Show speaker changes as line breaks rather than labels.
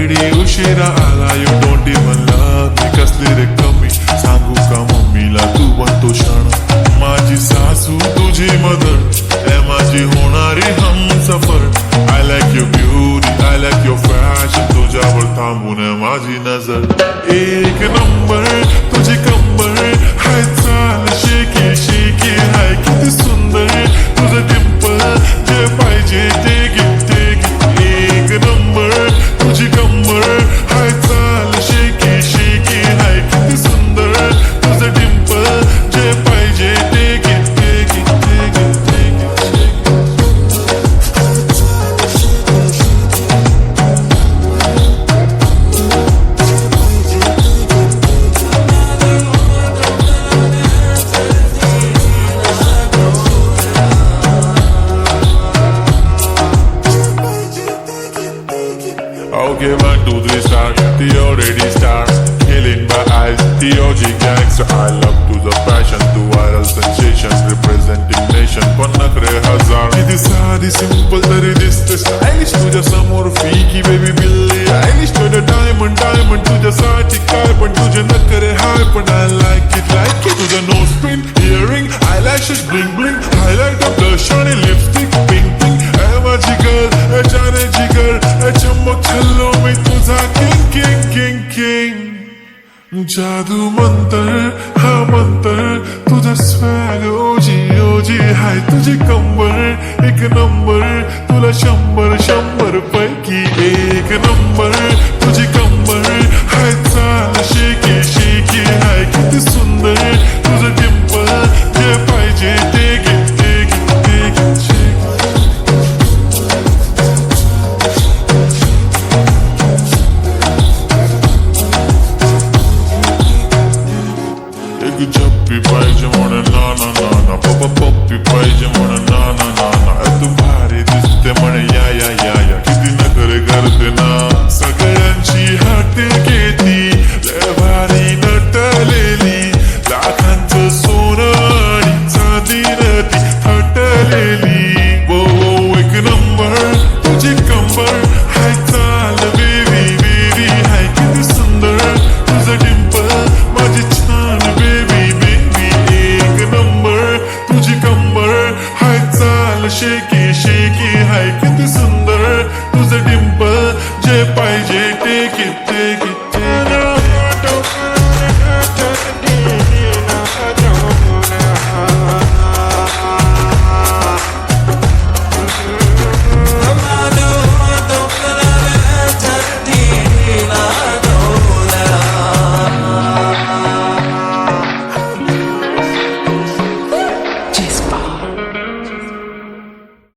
Already उशिरा आला. You don't even love मी. कसली रे कमी सांगू का मम्मीला तू बनतो क्षण. माझी सासू तुझी मदर ए माझी होणारी Humsafar. I like your beauty I like your fashion. तुझ्यावर थांबून माझी नजर. एक नंबर तुझी कंबर हाय चाल शेकी शेकी हाय किती सुंदर तुझं डिंपल. जे पाहिजे ते गिफ्ट ते गिफ्ट. एक नंबर तुझी कंबर हाय चाल शेकी शेकी हाय किती सुंदर तुझं डिंपल. जे पाहिजे ते गिफ्ट ते गिफ्ट ते गिफ्ट ते gift. Okay, 1, 2, 3 star, the already star. Killing my eyes, the OG gangster. I love to the passion, to viral sensations, representing nation. Pannakre hazar. Kiti saadi simple tari diste stylish. Tuja samor fiki baby billy eilish. Tuja diamond diamond tuja saati kai पण तुझे नखरे हाय पण I like it. तुझा nose pin, earring, eyelashes bling bling, highlighter, blush आणि lipstick pink pink. ए माझी girl, ए जाने जिगर, ए चमक छल्लो मी तुझा king king king king. जादू मंतर हा मंतर तुझा स्वॅग ओजी ओजी हाय. तुझी कंबर एक नंबर तुला 100 पैकी एक नंबर. तुझी कंबर हाय चाल शेकी शेकी हाय किती सुंदर तुझं डिंपल. जे पाहिजे ते गिफ्ट ते गिफ्ट ते गिफ्ट. एक झप्पी पाहिजे म्हणून ना ना ना ना. पप्पा पप्पी पाहिजे म्हणून ना ना ना ना. तू भारी दिसते म्हणे या या या या. किती नखरे करते ना सगळ्यांची हात घेती. लय भारी नटलेली लाखांचं सोनं आणि चांदीनं ती थटलेली. वो वो एक नंबर तुझी कंबर हाय चाल बेबी बेबी हाय किती सुंदर तुझं डिंपल. माझी छान बेबी बेबी. एक नंबर तुझी कंबर हाय चाल शेकी शेकी हाय किती सुंदर तुझं डिंपल. जे पाहिजे ते किती